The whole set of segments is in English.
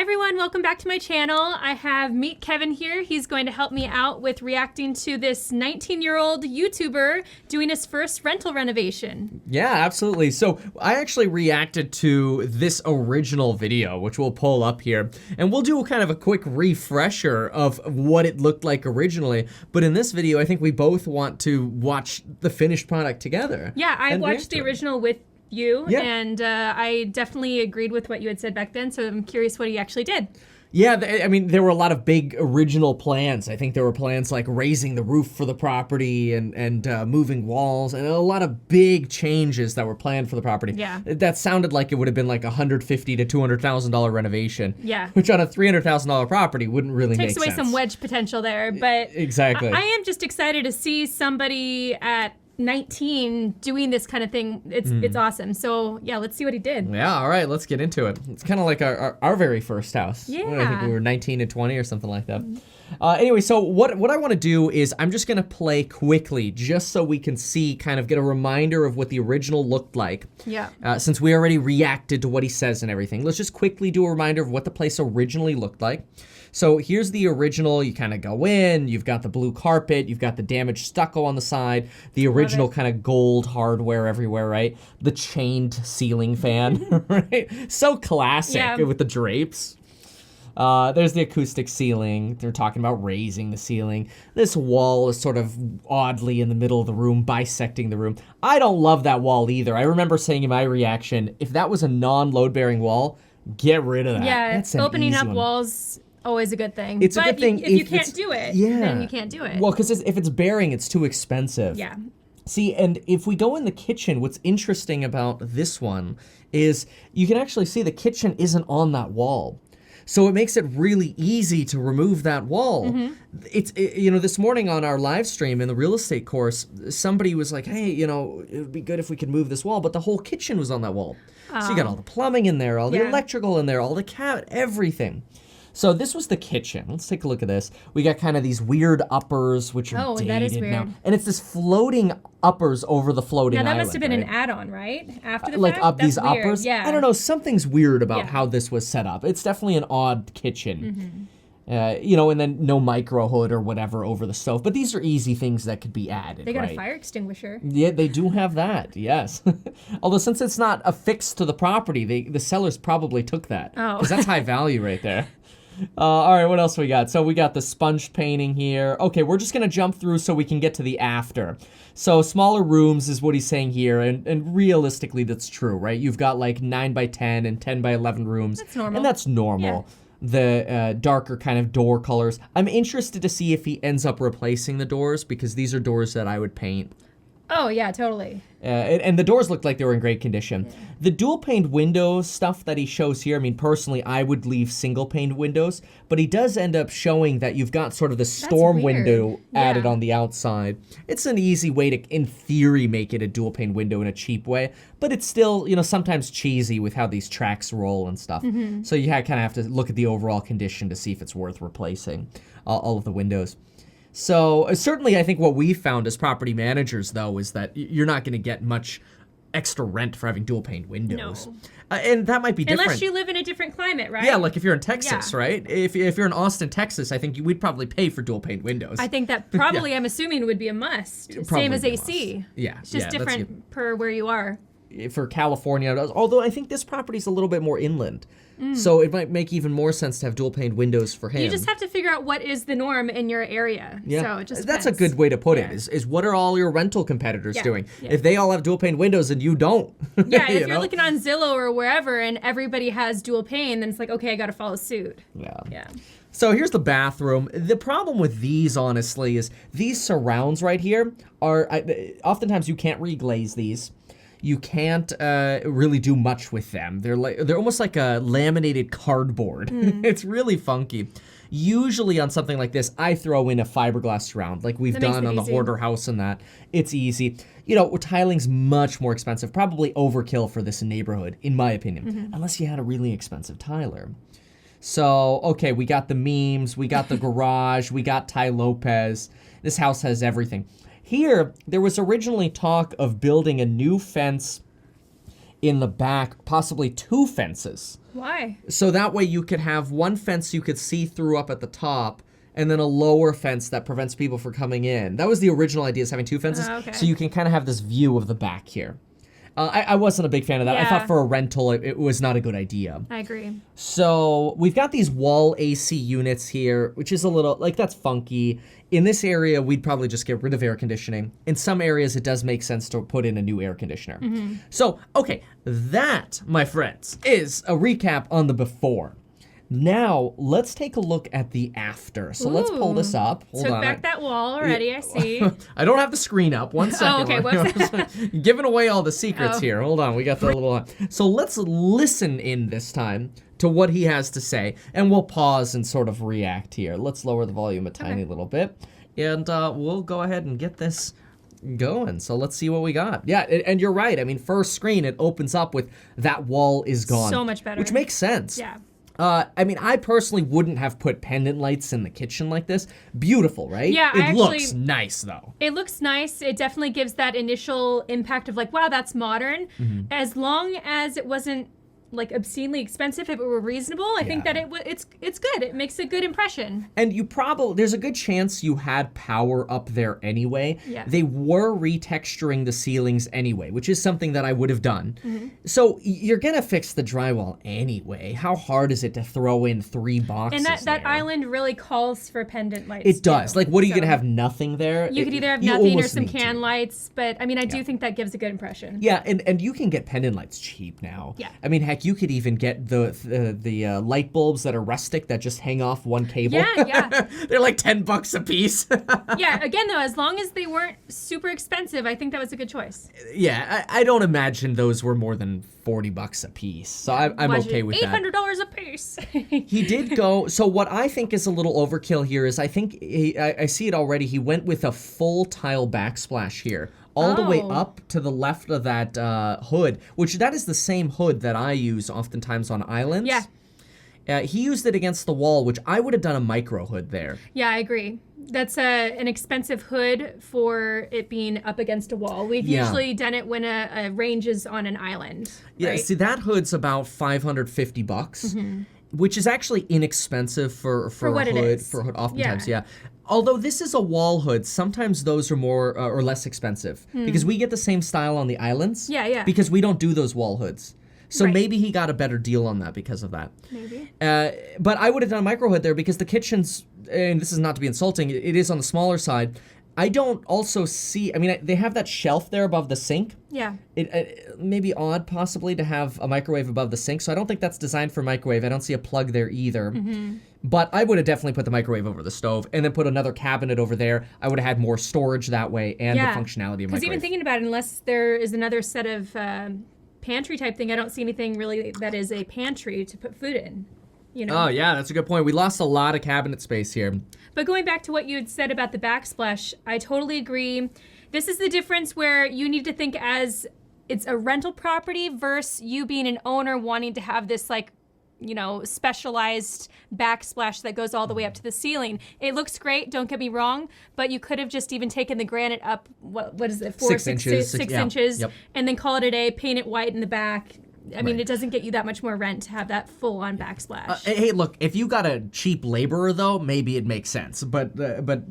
everyone, welcome back to my channel. I have Meet Kevin here. He's going to help me out with reacting to this 19-year-old YouTuber doing his first rental renovation. Yeah, absolutely. So I actually reacted to this original video, which we'll pull up here, and we'll do kind of a quick refresher of what it looked like originally. But in this video, I think we both want to watch the finished product together. Yeah, I watched the original with you, yeah. And I definitely agreed with what you had said back then, so I'm curious what he actually did. Yeah, I mean, there were a lot of big original plans. I think there were plans like raising the roof for the property and moving walls, and a lot of big changes that were planned for the property. Yeah. That sounded like it would have been like $150,000 to $200,000 renovation. Yeah. Which on a $300,000 property wouldn't really make sense. Takes away some wedge potential there, but exactly. I am just excited to see somebody at 19 doing this kind of thing. It's awesome. So yeah, let's see what he did. Yeah, all right, let's get into it. It's kind of like our very first house. Yeah. I think we were 19 and 20 or something like that. Anyway, so what I want to do is I'm just going to play quickly just so we can see, kind of get a reminder of what the original looked like. Yeah. Since we already reacted to what he says and everything, let's just quickly do a reminder of what the place originally looked like. So here's the original. You kind of go in, you've got the blue carpet, you've got the damaged stucco on the side, the original kind of gold hardware everywhere, right? The chained ceiling fan, right? So classic with the drapes. There's the acoustic ceiling. They're talking about raising the ceiling. This wall is sort of oddly in the middle of the room, bisecting the room. I don't love that wall either. I remember saying in my reaction, if that was a non-load-bearing wall, get rid of that. Yeah, that's opening up walls, always a good thing. It's a good thing if you can't do it, then you can't do it. Well, because if it's bearing, it's too expensive. Yeah. See, and if we go in the kitchen, what's interesting about this one is you can actually see the kitchen isn't on that wall. So it makes it really easy to remove that wall. You know, this morning on our live stream in the real estate course, somebody was like, hey, you know, it would be good if we could move this wall, but the whole kitchen was on that wall. So you got all the plumbing in there, all the electrical in there, all the cabinet, everything. So this was the kitchen. Let's take a look at this. We got kind of these weird uppers, which are dated that is weird. now. And it's this floating uppers over the floating island. Now that must have been an add-on, right? After the like fact? up these That's weird. uppers? Yeah. I don't know, something's weird about how this was set up. It's definitely an odd kitchen. You know, and then no micro hood or whatever over the stove. But these are easy things that could be added, They got a fire extinguisher. Yeah, they do have that, yes. Although since it's not affixed to the property, the sellers probably took that. Oh. Because that's high value right there. All right, what else we got? So we got the sponge painting here. Okay, we're just going to jump through so we can get to the after. So smaller rooms is what he's saying here, and realistically that's true, right? You've got like 9 by 10 and 10 by 11 rooms. That's normal. And that's normal. Yeah. The darker kind of door colors. I'm interested to see if he ends up replacing the doors, because these are doors that I would paint. Oh, yeah, totally. And the doors looked like they were in great condition. Yeah. The dual-paned windows stuff that he shows here, I mean, personally, I would leave single-paned windows, but he does end up showing that you've got sort of the storm window added on the outside. It's an easy way to, in theory, make it a dual-paned window in a cheap way, but it's still, you know, sometimes cheesy with how these tracks roll and stuff. So you kind of have to look at the overall condition to see if it's worth replacing all of the windows. So certainly I think what we found as property managers, though, is that you're not going to get much extra rent for having dual-paned windows. No. And that might be different. Unless you live in a different climate, right? Yeah, like if you're in Texas, right? If you're in Austin, Texas, I think we'd probably pay for dual-paned windows. I think that probably, I'm assuming, would be a must. Same as AC. Yeah. It's just different per where you are. For California, although I think this property's a little bit more inland. So it might make even more sense to have dual-paned windows for him. You just have to figure out what is the norm in your area. Yeah. So it just That's a good way to put it, is what are all your rental competitors doing? Yeah. If they all have dual-paned windows and you don't. Yeah, if you're looking on Zillow or wherever and everybody has dual-pane, then it's like, okay, I got to follow suit. Yeah. So here's the bathroom. The problem with these, honestly, is these surrounds right here are, oftentimes you can't reglaze these. You can't really do much with them. They're almost like a laminated cardboard. It's really funky. Usually on something like this, I throw in a fiberglass surround, like we've done on the Hoarder house and that. It's easy. You know, tiling's much more expensive, probably overkill for this neighborhood, in my opinion, unless you had a really expensive tiler. So, okay, we got the memes, we got the garage, we got Ty Lopez. This house has everything. Here, there was originally talk of building a new fence in the back, possibly 2 fences. Why? So that way you could have one fence you could see through up at the top, and then a lower fence that prevents people from coming in. That was the original idea, is having two fences, Okay. so you can kind of have this view of the back here. I wasn't a big fan of that. I thought for a rental, it was not a good idea. I agree. So we've got these wall AC units here, which is a little, like, that's funky. In this area, we'd probably just get rid of air conditioning. In some areas, it does make sense to put in a new air conditioner. So, okay, that, my friends, is a recap on the before. Now, let's take a look at the after. So let's pull this up. Hold Took on. back that wall already, I see. I don't have the screen up. One second. okay, whoops. Giving away all the secrets here. Hold on, we got the little... So let's listen in this time to what he has to say, and we'll pause and sort of react here. Let's lower the volume a tiny little bit, and we'll go ahead and get this going. So let's see what we got. Yeah, and you're right. I mean, first screen, it opens up with that wall is gone. So much better. Which makes sense. Yeah. I mean, I personally wouldn't have put pendant lights in the kitchen like this. Beautiful, right? Yeah, it looks nice, though. It looks nice. It definitely gives that initial impact of like, wow, that's modern. As long as it wasn't like obscenely expensive, if it were reasonable, I think that it's good. It makes a good impression. And you probably, there's a good chance you had power up there anyway. Yeah. They were retexturing the ceilings anyway, which is something that I would have done. So you're gonna fix the drywall anyway. How hard is it to throw in 3 boxes? And that there? island really calls for pendant lights. It does. Too. Like, what are you gonna have? Nothing there? You could either have You nothing or almost some need can to. lights, but I mean, I do think that gives a good impression. Yeah, and you can get pendant lights cheap now. Yeah. I mean, heck, you could even get the light bulbs that are rustic that just hang off one cable. Yeah. They're like $10 a piece. Yeah, again, though, as long as they weren't super expensive, I think that was a good choice. Yeah, I don't imagine those were more than $40 a piece, so I'm okay with that. $800 a piece. He did go, so what I think is a little overkill here is I think, I see it already, he went with a full tile backsplash here. All the way up to the left of that hood, which that is the same hood that I use oftentimes on islands. Yeah. He used it against the wall, which I would have done a micro hood there. Yeah, I agree. That's an expensive hood for it being up against a wall. We've usually done it when a range is on an island. Yeah, right? see, that hood's about $550, which is actually inexpensive for what a it hood. is. For a hood, oftentimes, yeah. Although this is a wall hood, sometimes those are more or less expensive because we get the same style on the islands. Yeah. Because we don't do those wall hoods. So Right. maybe he got a better deal on that because of that. Maybe. But I would have done a micro hood there because the kitchen's, and this is not to be insulting, it is on the smaller side. I don't also see, I mean, they have that shelf there above the sink. Yeah. It may be odd possibly to have a microwave above the sink, so I don't think that's designed for microwave. I don't see a plug there either. But I would have definitely put the microwave over the stove and then put another cabinet over there. I would have had more storage that way and the functionality of microwave. Because even thinking about it, unless there is another set of pantry type thing, I don't see anything really that is a pantry to put food in. You know? Oh, yeah, that's a good point. We lost a lot of cabinet space here. But going back to what you had said about the backsplash, I totally agree. This is the difference where you need to think as it's a rental property versus you being an owner wanting to have this, like, you know, specialized backsplash that goes all the way up to the ceiling. It looks great, don't get me wrong, but you could have just even taken the granite up, what is it, 6 inches, six yeah. inches, Yep. and then call it a day, paint it white in the back. I mean, it doesn't get you that much more rent to have that full-on backsplash. Hey, look, if you got a cheap laborer, though, maybe it makes sense. But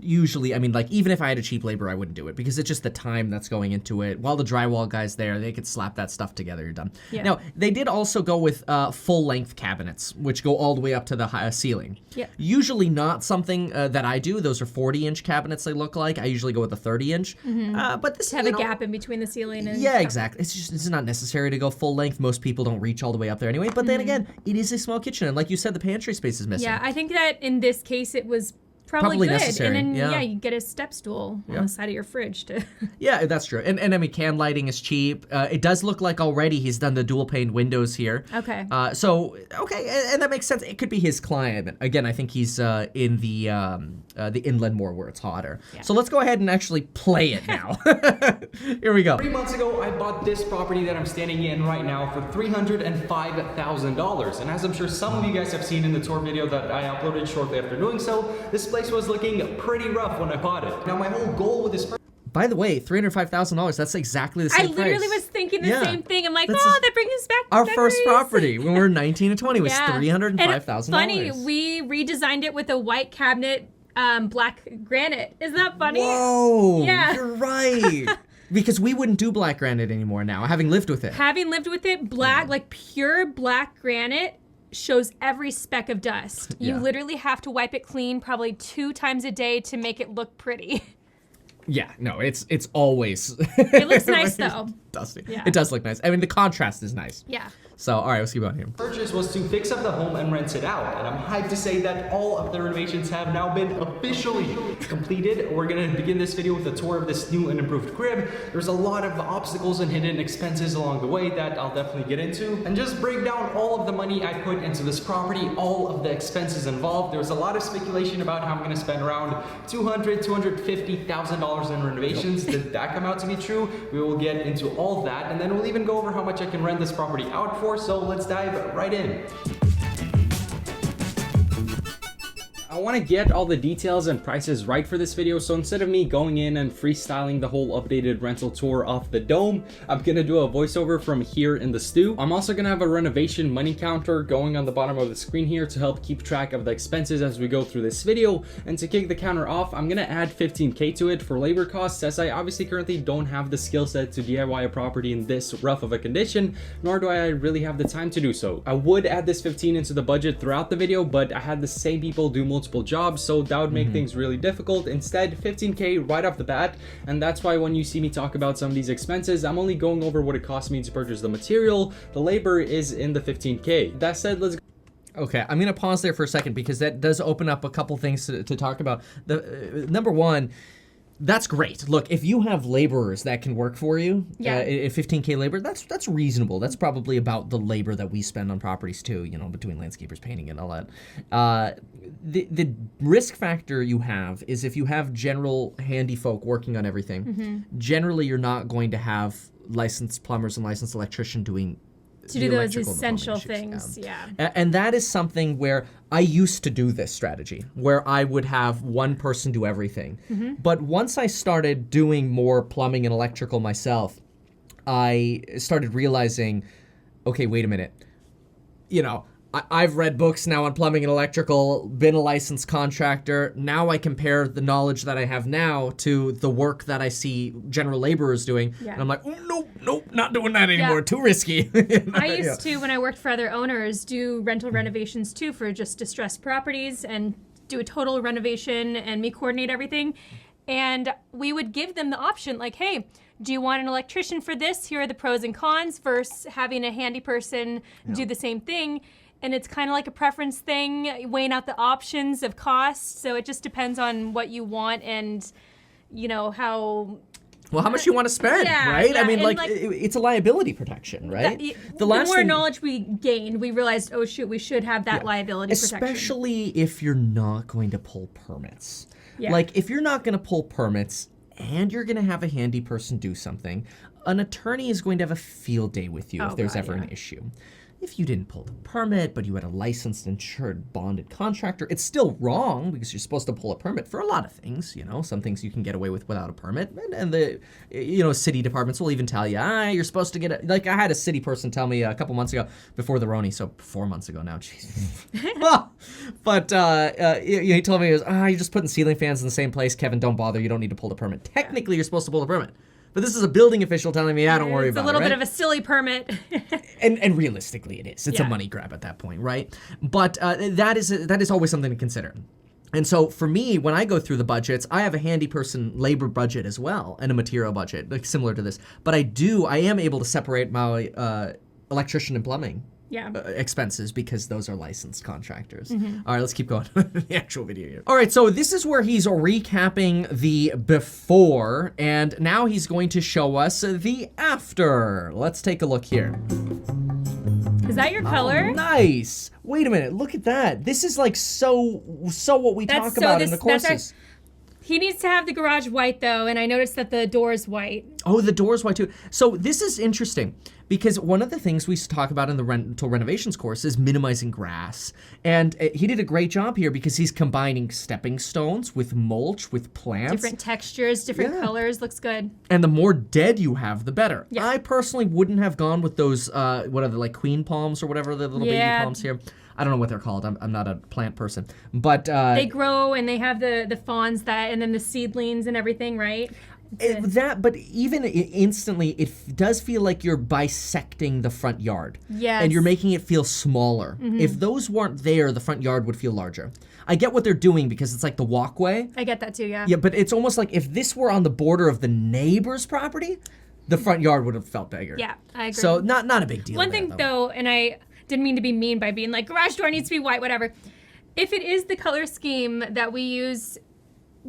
usually, I mean, like, even if I had a cheap laborer, I wouldn't do it because it's just the time that's going into it. While the drywall guy's there, they could slap that stuff together, you're done. Yeah. Now, they did also go with full-length cabinets, which go all the way up to the ceiling. Yeah. Usually not something that I do. Those are 40-inch cabinets, they look like. I usually go with a 30-inch. But this have a gap in between the ceiling and yeah, stuff. exactly. It's not necessary to go full length. Most people don't reach all the way up there anyway. But then again, it is a small kitchen, and like you said, the pantry space is missing. Yeah, I think that in this case it was probably good. necessary. And then yeah. you get a step stool on the side of your fridge to Yeah, that's true. And I mean, can lighting is cheap. It does look like already he's done the dual pane windows here. Okay. So okay, and that makes sense. It could be his client. Again, I think he's in the inland more where it's hotter. Yeah. So let's go ahead and actually play it now. Here we go. 3 months ago, I bought this property that I'm standing in right now for $305,000. And as I'm sure some of you guys have seen in the tour video that I uploaded shortly after doing so, this place was looking pretty rough when I bought it. Now my whole goal with this By the way, $305,000. That's exactly the same price. I literally was thinking the same thing. I'm like, That's that brings us back our memories. first property when we were 19 and 20 was $305,000. Funny, we redesigned it with a white cabinet, black granite. Isn't that funny? Whoa, Yeah. you're right. Because we wouldn't do black granite anymore now, having lived with it. Having lived with it, black, like pure black granite shows every speck of dust. You literally have to wipe it clean probably 2 times a day to make it look pretty. Yeah, no, it's always. It looks nice though. Dusty. Yeah. It does look nice. I mean, the contrast is nice. Yeah. So, all right, let's keep going here. Purchase was to fix up the home and rent it out, and I'm hyped to say that all of the renovations have now been officially completed. We're gonna begin this video with a tour of this new and improved crib. There's a lot of obstacles and hidden expenses along the way that I'll definitely get into, and just break down all of the money I put into this property, all of the expenses involved. There's a lot of speculation about how I'm gonna spend around $250,000 in renovations. Did that come out to be true? We will get into all that, and then we'll even go over how much I can rent this property out for. So let's dive right in. I want to get all the details and prices right for this video, so instead of me going in and freestyling the whole updated rental tour off the dome, I'm gonna do a voiceover from here in the stew. I'm also gonna have a renovation money counter going on the bottom of the screen here to help keep track of the expenses as we go through this video. And to kick the counter off, I'm gonna add $15K to it for labor costs, as I obviously currently don't have the skill set to DIY a property in this rough of a condition, nor do I really have the time to do so. I would add this 15 into the budget throughout the video, but I had the same people do multiple jobs, so that would make things really difficult. Instead, 15K right off the bat, and that's why when you see me talk about some of these expenses, I'm only going over what it cost me to purchase the material. The labor is in the 15K. That said, let's Okay, I'm gonna pause there for a second because that does open up a couple things to talk about. The number one, that's great. Look, if you have laborers that can work for you, 15K labor, that's reasonable. That's probably about the labor that we spend on properties too, you know, between landscapers, painting, and all that. The risk factor you have is if you have general handy folk working on everything, generally you're not going to have licensed plumbers and licensed electrician doing to do those essential things, And that is something where I used to do this strategy, where I would have one person do everything. But once I started doing more plumbing and electrical myself, I started realizing, okay, wait a minute. You know, I've read books now on plumbing and electrical, been a licensed contractor. Now I compare the knowledge that I have now to the work that I see general laborers doing. And I'm like, oh, nope, not doing that anymore. Too risky. I used to, when I worked for other owners, do rental renovations too for just distressed properties and do a total renovation and me coordinate everything. And we would give them the option like, hey, do you want an electrician for this? Here are the pros and cons versus having a handy person do the same thing. And it's kind of like a preference thing, weighing out the options of cost. So it just depends on what you want and, you know, how much you want to spend, right? I mean, like it's a liability protection, right? The more knowledge we gained, we realized, oh, shoot, we should have that liability protection. Especially if you're not going to pull permits. Like, if you're not going to pull permits and you're going to have a handy person do something, an attorney is going to have a field day with you if there's ever an issue. If you didn't pull the permit, but you had a licensed, insured, bonded contractor, it's still wrong because you're supposed to pull a permit for a lot of things. You know, some things you can get away with without a permit. And the, you know, city departments will even tell you, you're supposed to get it. Like I had a city person tell me a couple months ago before the Roni, so 4 months ago now, jeez. But he told me, you're just putting ceiling fans in the same place. Kevin, don't bother. You don't need to pull the permit. Technically, you're supposed to pull the permit. But this is a building official telling me, don't worry about it. It's a little bit of a silly permit. and realistically, it is. It's a money grab at that point, right? But that is always something to consider. And so for me, when I go through the budgets, I have a handy person labor budget as well and a material budget, like similar to this. But I am able to separate my electrician and plumbing expenses because those are licensed contractors. All right, let's keep going with the actual video here. All right, so this is where he's recapping the before, and now he's going to show us the after. Let's take a look here. Is that your color? Oh, nice. Wait a minute, look at that. This is like so what we talk about in the courses. He needs to have the garage white though, and I noticed that the door is white. Oh, the door's white too. So this is interesting because one of the things we talk about in the rental renovations course is minimizing grass. And he did a great job here because he's combining stepping stones with mulch, with plants. Different textures, different colors, looks good. And the more dead you have, the better. Yeah. I personally wouldn't have gone with those, what are they, like queen palms or whatever, the little baby palms here. I don't know what they're called. I'm not a plant person. But they grow and they have the fawns and then the seedlings and everything, right? But even instantly, it does feel like you're bisecting the front yard. Yes. And you're making it feel smaller. If those weren't there, the front yard would feel larger. I get what they're doing because it's like the walkway. I get that too, yeah. Yeah, but it's almost like if this were on the border of the neighbor's property, the front yard would have felt bigger. Yeah, I agree. So not a big deal. One thing though, and I didn't mean to be mean by being like, garage door needs to be white, whatever. If it is the color scheme that we use,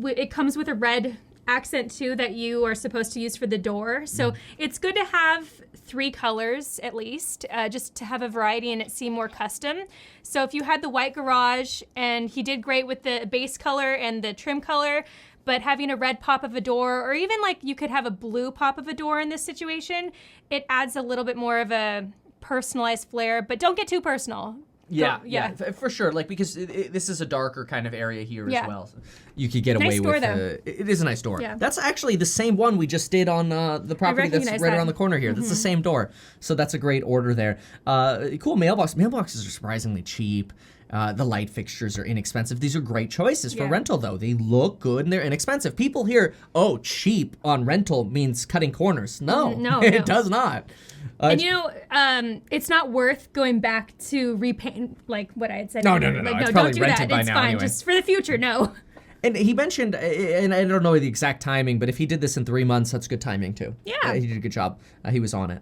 it comes with a red accent too that you are supposed to use for the door. So it's good to have 3 colors at least, just to have a variety and it seem more custom. So if you had the white garage and he did great with the base color and the trim color, but having a red pop of a door, or even like you could have a blue pop of a door in this situation, it adds a little bit more of a personalized flair, but don't get too personal. Yeah, for sure. Like, because this is a darker kind of area here as well. So you could get away door, with though. it is a nice door. Yeah. That's actually the same one we just did on the property that's right around the corner here. That's the same door. So that's a great order there. Cool mailbox. Mailboxes are surprisingly cheap. The light fixtures are inexpensive. These are great choices for rental, though. They look good and they're inexpensive. People hear, oh, cheap on rental means cutting corners. No, it does not. And it's not worth going back to repaint, like what I had said. No. Like, It's no, probably don't do rented that. by It's now fine. anyway. Just for the future, no. And he mentioned, and I don't know the exact timing, but if he did this in 3 months, that's good timing too. Yeah. He did a good job. He was on it.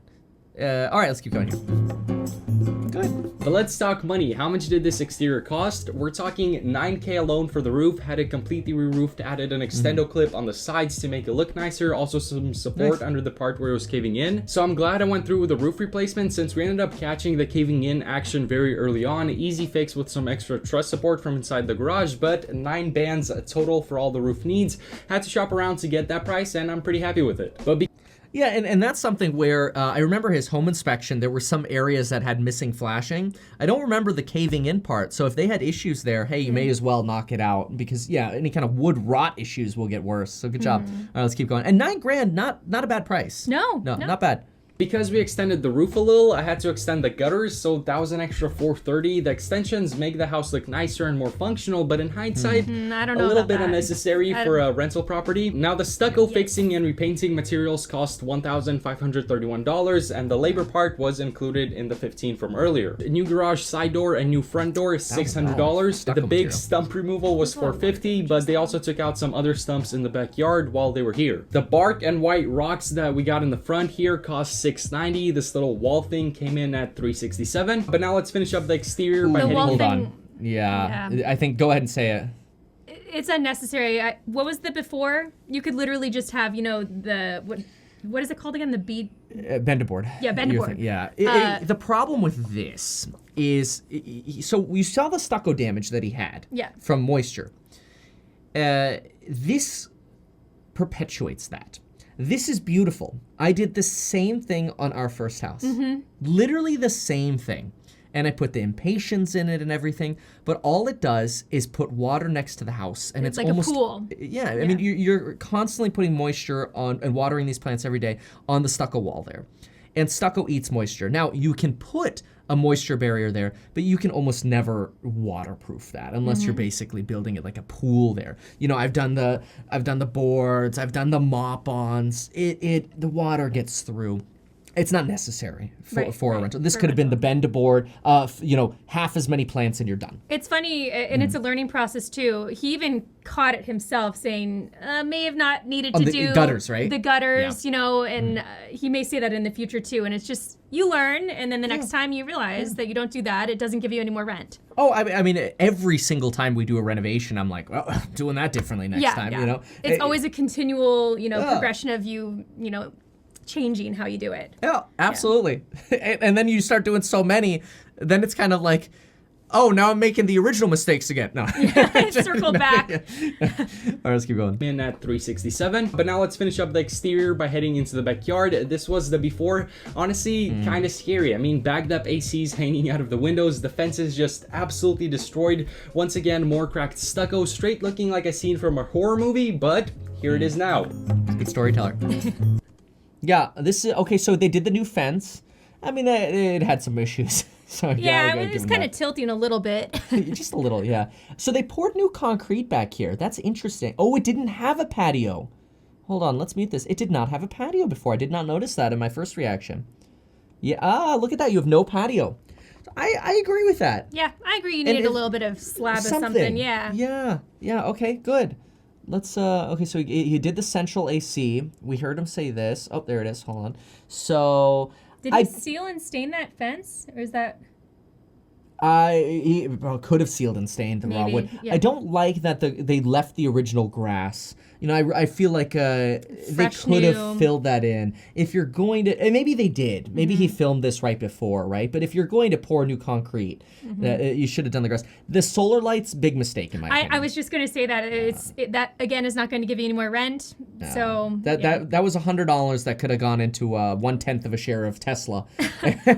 All right, let's keep going here. Good. But let's talk money. How much did this exterior cost? We're talking $9K alone for the roof. Had it completely re-roofed, added an extendo clip on the sides to make it look nicer. Also some support under the part where it was caving in. So I'm glad I went through with the roof replacement since we ended up catching the caving in action very early on. Easy fix with some extra truss support from inside the garage, but 9 bands total for all the roof needs. Had to shop around to get that price and I'm pretty happy with it. But Yeah, and that's something where I remember his home inspection, there were some areas that had missing flashing. I don't remember the caving in part, so if they had issues there, hey, you may as well knock it out because, any kind of wood rot issues will get worse. So good job. All right, let's keep going. And $9,000, not a bad price. No, not bad. because we extended the roof a little, I had to extend the gutters, so that was an extra $430. The extensions make the house look nicer and more functional, but in hindsight, I don't know a little about bit that. unnecessary for a rental property. Now the stucco fixing and repainting materials cost $1,531, and the labor part was included in the $15 from earlier. A new garage side door and new front door is $600. Stucco The big material. stump removal was $450, but they also took out some other stumps in the backyard while they were here. The bark and white rocks that we got in the front here cost $690. This little wall thing came in at $367. But now let's finish up the exterior by The hitting wall Hold thing- on. Yeah, I think go ahead and say it. It's unnecessary. What was the before? You could literally just have, the what is it called again? The bead. Bend-a-board. Yeah, bend-a-board. Yeah. The problem with this is, so we saw the stucco damage that he had from moisture. This perpetuates that. This is beautiful. I did the same thing on our first house. Literally the same thing. And I put the impatiens in it and everything, but all it does is put water next to the house, and it's like almost a pool. Yeah, I mean you're constantly putting moisture on and watering these plants every day on the stucco wall there, and stucco eats moisture. Now you can put a moisture barrier there, but you can almost never waterproof that unless you're basically building it like a pool there. I've done the boards, I've done the mop-ons. The water gets through. It's not necessary for a rental. This could have been the bend-a-board, half as many plants and you're done. It's funny, and it's a learning process too. He even caught it himself, saying may have not needed to do gutters, right? The gutters, and he may say that in the future too. And it's just you learn, and then the next time you realize that you don't do that, it doesn't give you any more rent. Oh, I mean, every single time we do a renovation, I'm like, well, I'm doing that differently next time. It's always a continual, progression of you, changing how you do it. Yeah, absolutely. And then you start doing so many, then it's kind of like, Oh, now I'm making the original mistakes again. No. Circle back. All right, let's keep going. In at 367. But now let's finish up the exterior by heading into the backyard. This was the before. Honestly, kind of scary. I mean, bagged up ACs hanging out of the windows. The fence is just absolutely destroyed. Once again, more cracked stucco, straight looking like a scene from a horror movie, but here it is now. Good storyteller. Yeah, this is okay. So they did the new fence. I mean, it had some issues. So Yeah, we it gotta was give kind them of tilting a little bit. that. Just a little, yeah. So they poured new concrete back here. That's interesting. Oh, it didn't have a patio. Hold on, let's mute this. It did not have a patio before. I did not notice that in my first reaction. Yeah, look at that. You have no patio. I agree with that. Yeah, I agree. You needed a little bit of slab of something. Yeah. Yeah. Okay, good. Let's okay, so he did the central AC. We heard him say this. Oh, there it is. Hold on. So Did he seal and stain that fence, or is that? he could have sealed and stained the raw Maybe, wood. yeah. I don't like that they left the original grass. You know, I feel like they Fresh could have new. filled that in. If you're going to, and maybe they did. Maybe he filmed this right before, right? But if you're going to pour new concrete, you should have done the grass. The solar lights, big mistake in my opinion. I was just going to say that that again is not going to give you any more rent. So That was $100 that could have gone into 1/10 of a share of Tesla.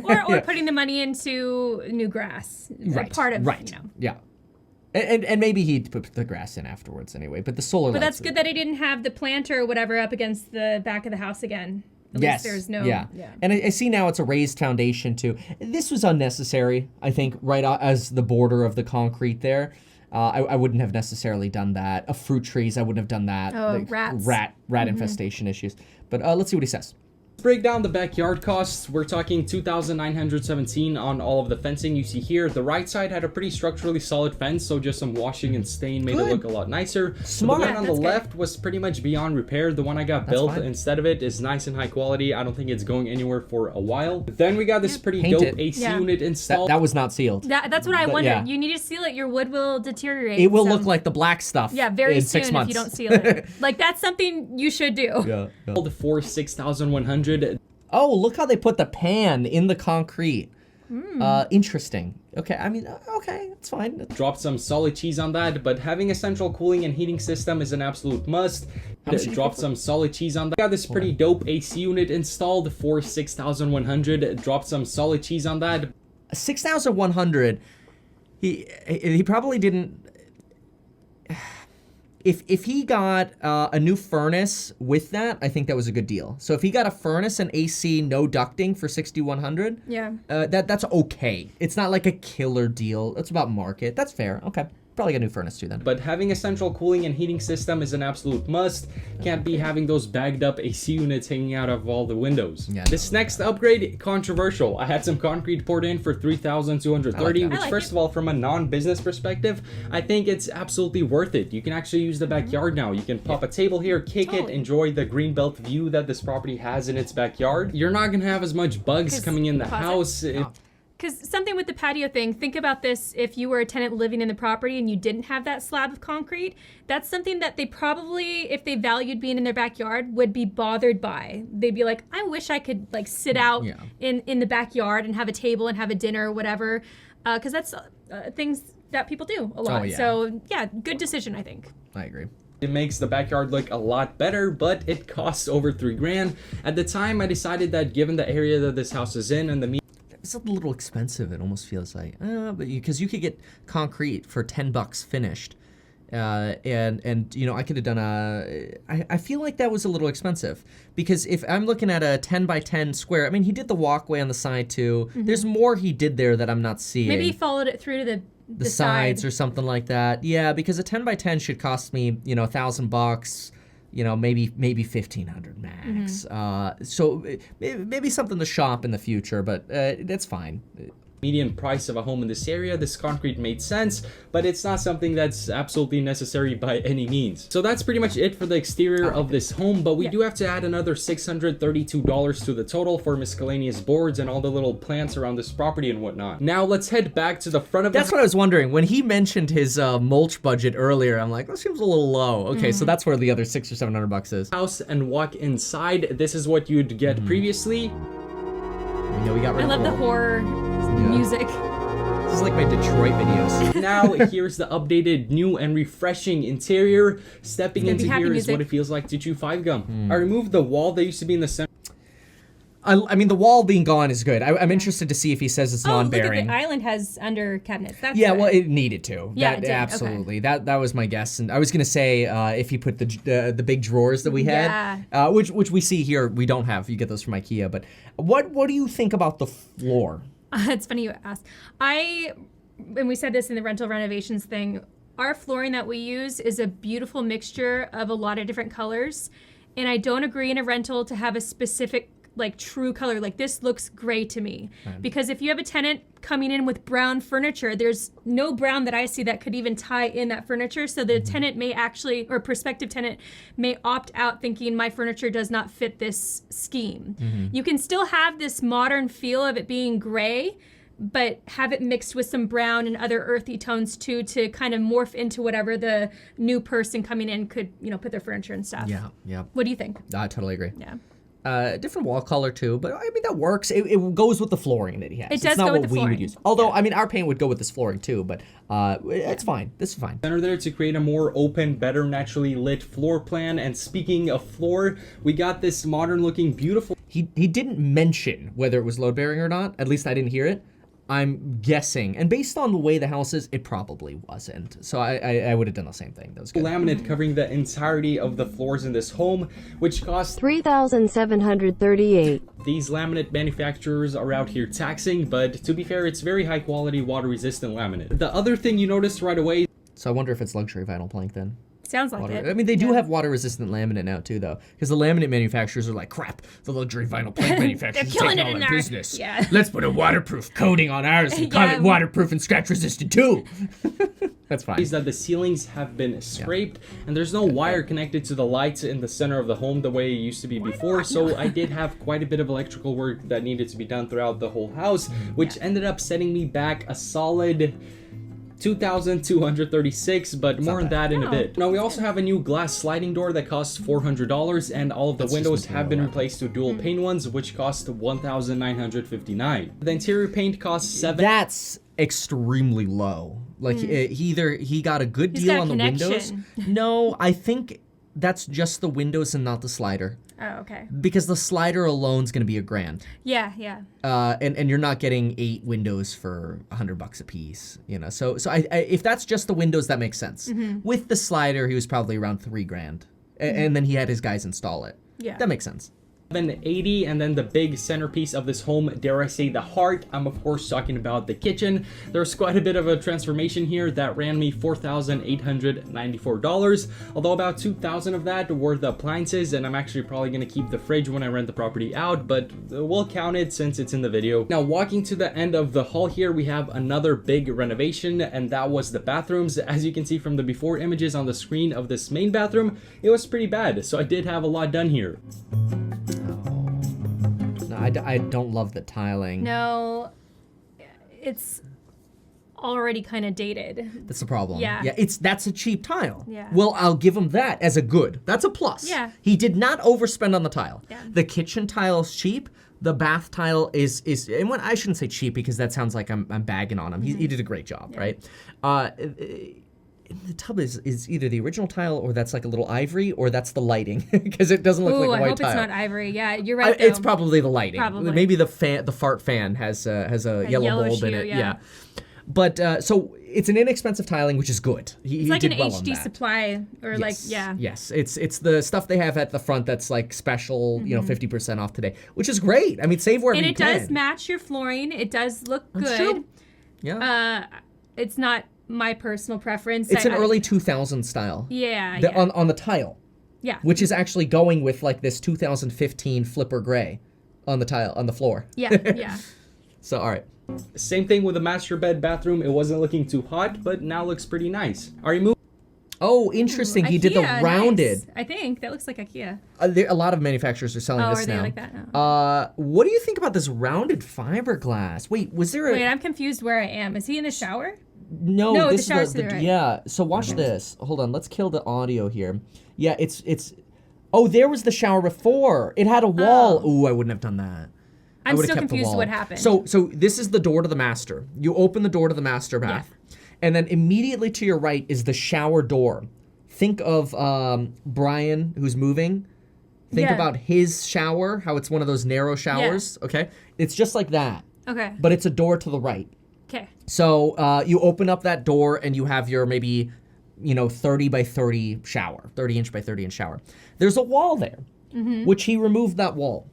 or putting the money into new grass. Right. Part of right. you know. Yeah. And maybe he'd put the grass in afterwards anyway. But the solar But lights. that's good that he didn't have the planter or whatever up against the back of the house again. At least there's no. Yeah. And I see now it's a raised foundation too. This was unnecessary, I think, right as the border of the concrete there. I wouldn't have necessarily done that. Fruit trees, I wouldn't have done that. Oh, rats. Rat infestation issues. But let's see what he says. Break down the backyard costs. We're talking $2,917 on all of the fencing you see here. The right side had a pretty structurally solid fence, so just some washing and stain made it look a lot nicer. Smart. The one on the that's good. left was pretty much beyond repair. The one I got built fine. instead of it is nice and high quality. I don't think it's going anywhere for a while. Then we got this pretty dope Painted. AC Yeah. unit installed. That was not sealed. That's what I But, wondered. yeah. You need to seal it. Your wood will deteriorate. It will so- look like the black stuff. Yeah, very in soon 6 months. if you don't seal it. Like that's something you should do. Yeah. For $6,100. Oh, look how they put the pan in the concrete. Interesting. Okay, I mean, okay, it's fine. Dropped some solid cheese on that, but having a central cooling and heating system is an absolute must. Dropped some solid cheese on that. Got this pretty dope AC unit installed for $6,100. Dropped some solid cheese on that. 6,100. He probably didn't. If he got a new furnace with that, I think that was a good deal. So if he got a furnace and AC, no ducting for 6,100, Yeah. that's okay. It's not like a killer deal. It's about market. That's fair. Okay. Probably get a new furnace too then. But having a central cooling and heating system is an absolute must. Can't be having those bagged up AC units hanging out of all the windows. Yeah, This next upgrade, controversial. I had some concrete poured in for $3,230, I like that. which I like first it. of all, from a non-business perspective, I think it's absolutely worth it. You can actually use the backyard now. You can pop a table here, kick it, Totally. enjoy the greenbelt view that this property has in its backyard. You're not gonna have as much bugs 'Cause- coming in the pause it. house. Because something with the patio thing, think about this if you were a tenant living in the property and you didn't have that slab of concrete, that's something that they probably, if they valued being in their backyard, would be bothered by. They'd be like, I wish I could like sit out Yeah. in the backyard and have a table and have a dinner or whatever. Because that's things that people do a lot. yeah. So yeah, good decision, I think. I agree. It makes the backyard look a lot better, but it costs over $3,000. At the time, I decided that given the area that this house is in and the It's a little expensive. It almost feels like, but because you could get concrete for $10 finished, and you know I could have done I feel like that was a little expensive because if I'm looking at a 10 by 10 square, I mean he did the walkway on the side too. There's more he did there that I'm not seeing. Maybe he followed it through to the sides side. or something like that. Yeah, because a 10 by 10 should cost me $1,000. You know, maybe 1,500 max. So maybe something to shop in the future, but that's fine. median price of a home in this area, this concrete made sense, but it's not something that's absolutely necessary by any means. So that's pretty much it for the exterior of this home, but we do have to add another $632 to the total for miscellaneous boards and all the little plants around this property and whatnot. Now let's head back to the front of the That's what I was wondering. When he mentioned his mulch budget earlier, I'm like, that seems a little low. Okay, so that's where the other $600 or $700 is. house and walk inside. This is what you'd get previously. You know, we got rid I of love the all- horror music. This is like my Detroit videos. Now, here's the updated, new, and refreshing interior. Stepping into here is what it feels like to chew 5-gum. I removed the wall that used to be in the center. I mean, the wall being gone is good. I'm interested to see if he says it's non-bearing. Look at the island has under cabinets. That's yeah, good. well, it needed to. Yeah, that, it did. absolutely. Okay. That was my guess, and I was gonna say if he put the big drawers that we had, which we see here, we don't have. You get those from IKEA. But what do you think about the floor? It's funny you ask. And we said this in the rental renovations thing. Our flooring that we use is a beautiful mixture of a lot of different colors, and I don't agree in a rental to have a specific like true color. Like this looks gray to me. Because if you have a tenant coming in with brown furniture, there's no brown that I see that could even tie in that furniture. So the tenant may actually, or prospective tenant may opt out thinking my furniture does not fit this scheme. You can still have this modern feel of it being gray, but have it mixed with some brown and other earthy tones too, to kind of morph into whatever the new person coming in could, put their furniture and stuff. Yeah. What do you think? I totally agree. Yeah. Different wall color too, but I mean that works. It goes with the flooring that he has. It does it's not go with what the we flooring. would use. Although I mean our paint would go with this flooring too, but it's fine. This is fine. Center there to create a more open, better, naturally lit floor plan. And speaking of floor, we got this modern-looking, beautiful. He didn't mention whether it was load bearing or not. At least I didn't hear it. I'm guessing, and based on the way the house is, it probably wasn't. So I would have done the same thing. That was good. Laminate covering the entirety of the floors in this home, which cost $3,738. These laminate manufacturers are out here taxing, but to be fair, it's very high quality, water resistant laminate. The other thing you noticed right away. So I wonder if it's luxury vinyl plank then. Sounds like it. I mean, they do have water-resistant laminate now too, though, because the laminate manufacturers are like, crap. The luxury vinyl plank manufacturers They're killing taking it all in our our business. Yeah. Let's put a waterproof coating on ours and call it waterproof and scratch-resistant too. That's fine. Is that the ceilings have been scraped, and there's no wire connected to the lights in the center of the home the way it used to be before. So I did have quite a bit of electrical work that needed to be done throughout the whole house, which ended up setting me back a solid $2,236, but more on that in a bit. Now we also have a new glass sliding door that costs $400, and all of the windows have been replaced to dual pane ones, which cost $1,959. The interior paint costs $7. That's extremely low. Like he got a good deal on the windows. No, I think that's just the windows and not the slider. Oh, okay. Because the slider alone is going to be $1,000. Yeah. And you're not getting 8 windows for $100 a piece, So I if that's just the windows, that makes sense. With the slider, he was probably around $3,000, and then he had his guys install it. Yeah, that makes sense. $780, and then the big centerpiece of this home, dare I say the heart, I'm of course talking about the kitchen. There's quite a bit of a transformation here that ran me $4,894, although about $2,000 of that were the appliances, and I'm actually probably going to keep the fridge when I rent the property out, but we'll count it since it's in the video. Now walking to the end of the hall here, we have another big renovation, and that was the bathrooms. As you can see from the before images on the screen of this main bathroom, it was pretty bad, so I did have a lot done here. I don't love the tiling. No, it's already kind of dated. That's the problem. Yeah. That's a cheap tile. Yeah. Well, I'll give him that as a good. That's a plus. Yeah. He did not overspend on the tile. Yeah. The kitchen tile is cheap. The bath tile is and when I shouldn't say cheap because that sounds like I'm bagging on him. He did a great job, right? The tub is either the original tile or that's like a little ivory or that's the lighting because it doesn't look like a white tile. I hope it's not ivory. Yeah, you're right. It's probably the lighting. Probably. Maybe the fart fan has a yellow bulb in it. Yeah. But so it's an inexpensive tiling, which is good. It's like an HD supply or Yes, it's the stuff they have at the front that's like special, 50% off today, which is great. I mean, save wherever you can. And it does match your flooring. It does look good. That's true. Yeah. It's not my personal preference. It's an early 2000s style. Yeah. On the tile. Yeah. Which is actually going with like this 2015 flipper gray on the tile on the floor. Yeah. So all right. Same thing with the master bed bathroom. It wasn't looking too hot, but now looks pretty nice. Are you moving? Oh, interesting. He did the rounded. Nice. I think that looks like IKEA. A lot of manufacturers are selling this now. Are they like that now? What do you think about this rounded fiberglass? Wait, was there a... Wait, I'm confused where I am. Is he in the shower? No, this is to the right. Yeah, so watch this. Hold on, let's kill the audio here. Yeah, it's... Oh, there was the shower before. It had a wall. Ooh, I wouldn't have done that. I'm would've still kept the confused wall. what happened. So this is the door to the master. You open the door to the master bath, and then immediately to your right is the shower door. Think of Brian, who's moving. Think about his shower, how it's one of those narrow showers, okay? It's just like that. Okay. But it's a door to the right. Okay. So you open up that door and you have your maybe, 30 by 30 shower, 30 inch by 30 inch shower. There's a wall there, which he removed that wall.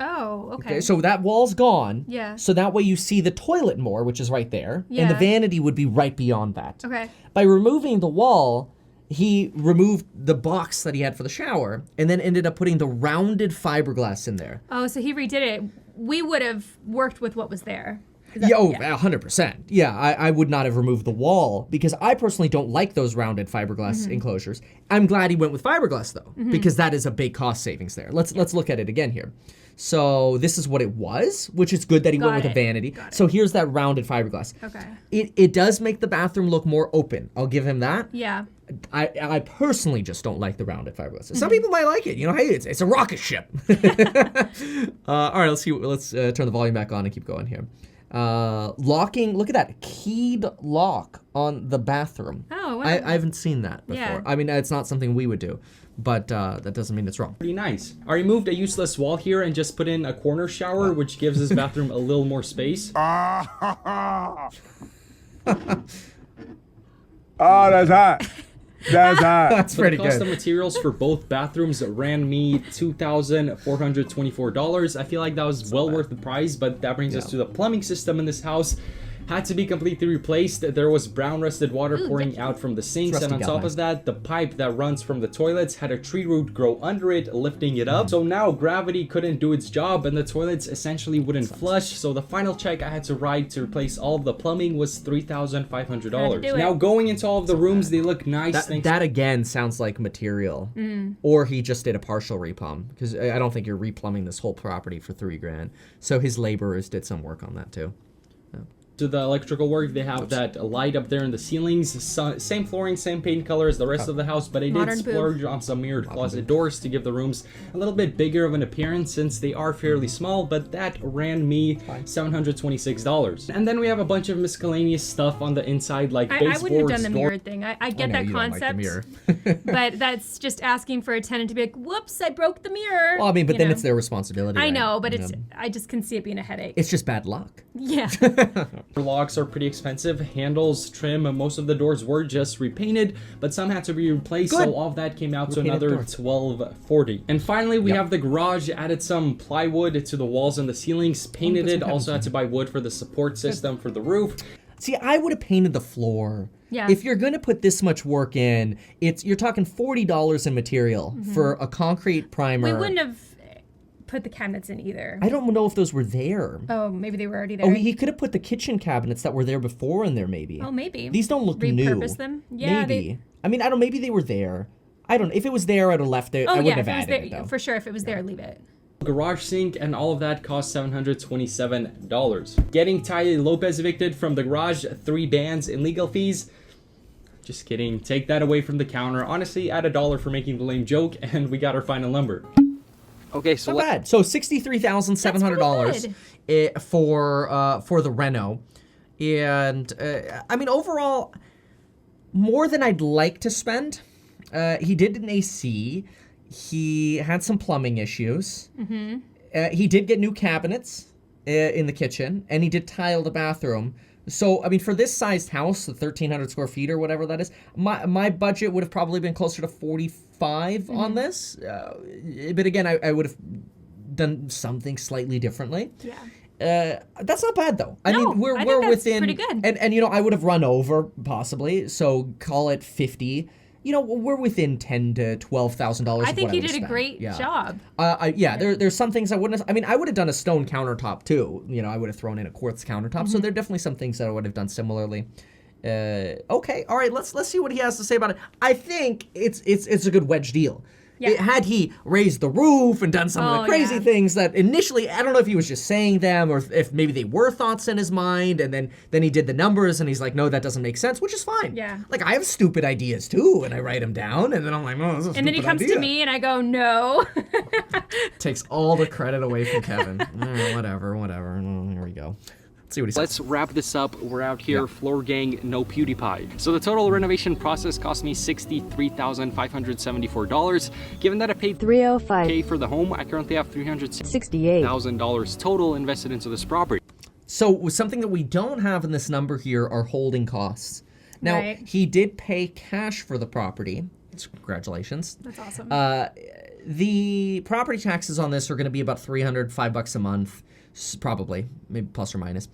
Oh, okay. So that wall's gone. Yeah. So that way you see the toilet more, which is right there. Yeah. And the vanity would be right beyond that. Okay. By removing the wall, he removed the box that he had for the shower and then ended up putting the rounded fiberglass in there. Oh, so he redid it. We would have worked with what was there. Yeah, 100%. Yeah, I would not have removed the wall because I personally don't like those rounded fiberglass enclosures. I'm glad he went with fiberglass though, because that is a big cost savings there. Let's look at it again here. So this is what it was, which is good that he went with a vanity. So here's that rounded fiberglass. Okay. It does make the bathroom look more open. I'll give him that. Yeah. I personally just don't like the rounded fiberglass. Some people might like it. Hey, it's a rocket ship. All right, let's see. Let's turn the volume back on and keep going here. Locking. Look at that keyed lock on the bathroom. Oh, wow. I haven't seen that before. Yeah. I mean, it's not something we would do, but that doesn't mean it's wrong. Pretty nice. I removed a useless wall here and just put in a corner shower, which gives this bathroom a little more space. Oh, that's hot. That's hot. That's pretty The cost good. of materials for both bathrooms ran me $2,424. I feel like that was well worth the price, but that brings us to the plumbing system in this house. Had to be completely replaced. There was brown rusted water pouring out from the sinks, and on top of that, the pipe that runs from the toilets had a tree root grow under it, lifting it up. So now gravity couldn't do its job, and the toilets essentially wouldn't flush. So the final check I had to write to replace all of the plumbing was $3,500. Now going into all of the rooms, they look nice. That again sounds like material, or he just did a partial replumb, because I don't think you're replumbing this whole property for $3,000. So his laborers did some work on that too. To the electrical work, they have that light up there in the ceilings, same flooring, same paint color as the rest of the house, but I did splurge on some mirrored closet doors to give the rooms a little bit bigger of an appearance since they are fairly small, but that ran me $726. And then we have a bunch of miscellaneous stuff on the inside, like baseboards. I wouldn't have done the mirrored thing. I get that concept, but that's just asking for a tenant to be like, whoops, I broke the mirror. Well, I mean, but then it's their responsibility. I know, but I just can see it being a headache. It's just bad luck. Yeah. Locks are pretty expensive. Handles, trim, most of the doors were just repainted, but some had to be replaced, so all of that came out to another $1,240. And finally, we have the garage. Added some plywood to the walls and the ceilings, painted it. Also had to buy wood for the support system for the roof. See, I would have painted the floor. Yeah. If you're gonna put this much work in, you're talking $40 in material for a concrete primer. We wouldn't have put the cabinets in either. I don't know if those were there. Oh, maybe they were already there. Oh, he could have put the kitchen cabinets that were there before in there, maybe. Oh, maybe. These don't look new. Repurpose them? Yeah. Maybe. I mean, I don't. Maybe they were there. I don't. If it was there, I'd have left it. Oh, I wouldn't yeah, have added it though. for sure. If it was there, leave it. Garage sink and all of that cost $727. Getting Ty Lopez evicted from the garage, 3 bans in legal fees. Just kidding. Take that away from the counter. Honestly, add $1 for making the lame joke, and we got our final number. Okay, so not bad. So $63,700 for the reno, and I mean overall, more than I'd like to spend. He did an AC. He had some plumbing issues. He did get new cabinets in the kitchen, and he did tile the bathroom. So, I mean, for this sized house, the 1,300 square feet or whatever that is, my budget would have probably been closer to 45 on this. But again, I would have done something slightly differently. Yeah. That's not bad though. No, I mean, we're I think that's within pretty good. And I would have run over possibly. So call it 50. We're within $10,000 to $12,000. I think he did a great job. There's some things I wouldn't have. I mean, I would have done a stone countertop too. I would have thrown in a quartz countertop. So there are definitely some things that I would have done similarly. Okay, all right. Let's see what he has to say about it. I think it's a good wedge deal. Yeah. Had he raised the roof and done some of Oh, the crazy yeah. things that initially, I don't know if he was just saying them or if maybe they were thoughts in his mind, and then he did the numbers and he's like, no, that doesn't make sense, which is fine. Yeah. Like, I have stupid ideas too, and I write them down, and then I'm like, oh, this is a And then he stupid comes idea. to me and I go, no. Takes all the credit away from Kevin. Whatever. Here we go. Let's see what he says. Let's wrap this up. We're out here, Yeah. floor gang, no PewDiePie. So the total renovation process cost me $63,574. Given that I paid 305. $3,000 for the home, I currently have $368,000 68. total invested into this property. So something that we don't have in this number here are holding costs. Now, Right. he did pay cash for the property. Congratulations. That's awesome. The property taxes on this are going to be about $305 a month, probably, maybe plus or minus.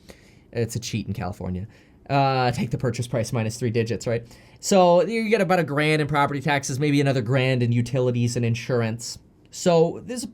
It's a cheat in California. Take the purchase price minus 3 digits, right? So you get about $1,000 in property taxes, maybe another $1,000 in utilities and insurance. So he's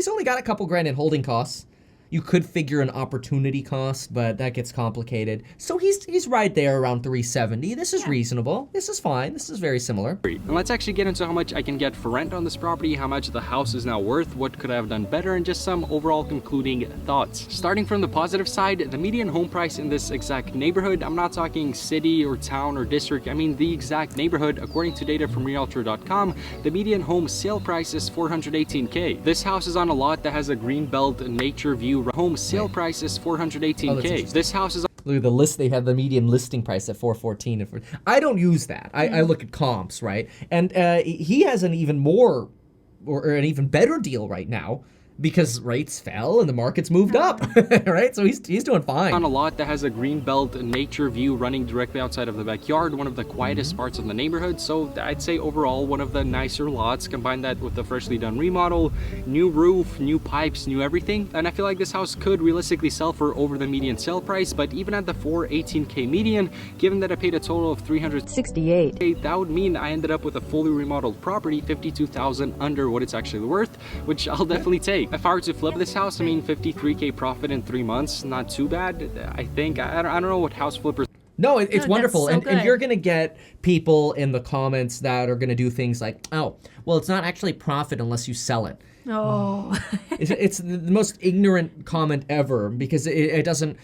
only got a couple grand in holding costs. You could figure an opportunity cost, but that gets complicated. So he's right there around 370. This is reasonable. This is fine. This is very similar. And let's actually get into how much I can get for rent on this property, how much the house is now worth, what could I have done better, and just some overall concluding thoughts. Starting from the positive side, the median home price in this exact neighborhood, I'm not talking city or town or district, I mean the exact neighborhood. According to data from realtor.com, the median home sale price is $418K. This house is on a lot that has a greenbelt nature view. Home sale price is $418K. This house is Look at the list. They have the median listing price at $414. I don't use that. I look at comps, right? And he has an even more or an even better deal right now because rates fell and the market's moved up, right? So he's doing fine. on a lot that has a greenbelt nature view running directly outside of the backyard, one of the quietest parts of the neighborhood. So I'd say overall one of the nicer lots. Combine that with the freshly done remodel, new roof, new pipes, new everything, and I feel like this house could realistically sell for over the median sale price. But even at the $418K median, given that I paid a total of $368, 68. that would mean I ended up with a fully remodeled property $52,000 under what it's actually worth, which I'll definitely take. If I were to flip this house, I mean, $53K profit in 3 months, not too bad. I think, I don't know what house flippers. No, it's that's wonderful. so And good. you're going to get people in the comments that are going to do things like, oh, well, it's not actually profit unless you sell it. Oh. It's the most ignorant comment ever because it doesn't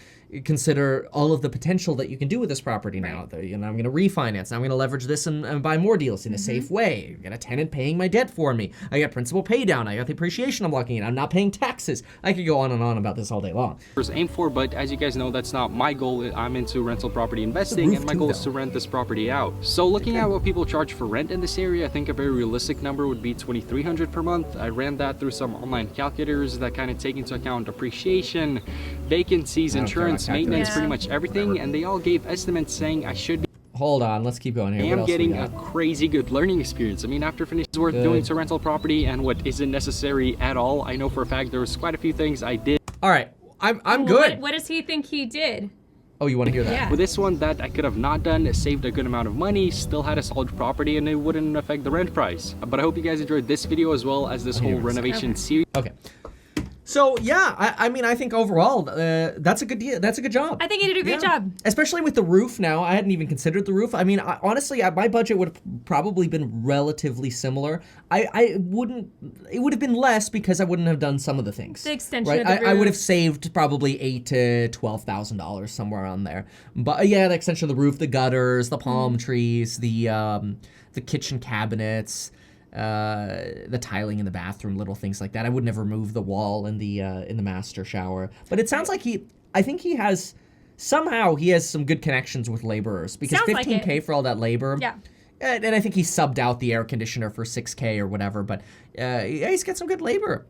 consider all of the potential that you can do with this property now. You know, I'm going to refinance. Now I'm going to leverage this and buy more deals in a safe way. I got a tenant paying my debt for me. I got principal pay down. I got the appreciation I'm locking in. I'm not paying taxes. I could go on and on about this all day long. aim for, but as you guys know, that's not my goal. I'm into rental property investing, and my goal is to rent this property out. So looking at what people charge for rent in this area, I think a very realistic number would be $2,300 per month. I ran that through some online calculators that kind of take into account appreciation, vacancies, insurance, maintenance, Yeah. pretty much everything, and they all gave estimates saying I should be Hold on. Let's keep going here. What else we getting got? a crazy good learning experience. I mean, after finishing it's worth doing to rental property and what isn't necessary at all. I know for a fact there was quite a few things I did All right. I'm good. What does he think he did? Oh, you want to hear that? Yeah. with this one that I could have not done, saved a good amount of money, still had a solid property, and it wouldn't affect the rent price. But I hope you guys enjoyed this video as well as this whole renovation series. Okay. So yeah, I mean, I think overall that's a good deal. That's a good job. I think he did a great job. Especially with the roof now. I hadn't even considered the roof. I mean, honestly, my budget would have probably been relatively similar. I wouldn't, it would have been less because I wouldn't have done some of the things. The extension right? of the I would roof. have saved probably $8,000 to $12,000 somewhere on there. But yeah, the extension of the roof, the gutters, the palm trees, the kitchen cabinets, the tiling in the bathroom, little things like that. I would never remove the wall in the master shower. But it sounds like I think he has some good connections with laborers because Sounds like it. $15K for all that labor. Yeah. And I think he subbed out the air conditioner for $6K or whatever, but yeah, he's got some good labor.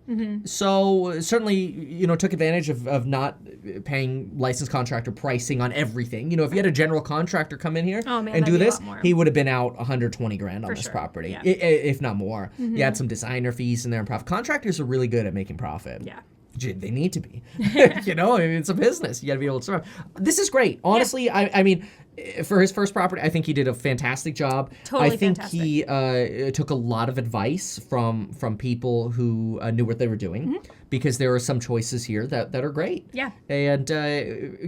So certainly, you know, took advantage of not paying licensed contractor pricing on everything. You know, if you had a general contractor come in here Oh, man, and that'd do be a this, lot more. he would have been out $120,000 on For this sure, property, yeah. if not more. You had some designer fees in there and profit. Contractors are really good at making profit. Yeah. Gee, they need to be. You know, I mean, it's a business. You got to be able to survive. This is great. Honestly, I mean, for his first property, I think he did a fantastic job. Totally I think fantastic. he took a lot of advice from people who knew what they were doing. because there are some choices here that are great. Yeah. And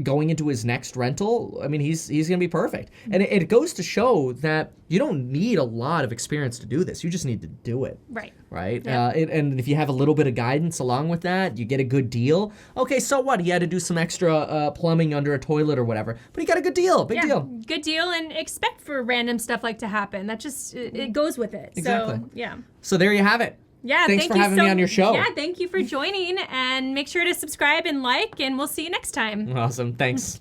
going into his next rental, I mean, he's going to be perfect. And it goes to show that you don't need a lot of experience to do this. You just need to do it. Right. Right? Yeah. And if you have a little bit of guidance along with that, you get a good deal. Okay, so what? He had to do some extra plumbing under a toilet or whatever. But he got a good deal. Big deal. Good deal, and expect for random stuff like to happen. That just, it goes with it. Exactly. So, yeah. So there you have it. Yeah, Thanks thank for you having me on your show. Yeah, thank you for joining, and make sure to subscribe and like, and we'll see you next time. Awesome. Thanks.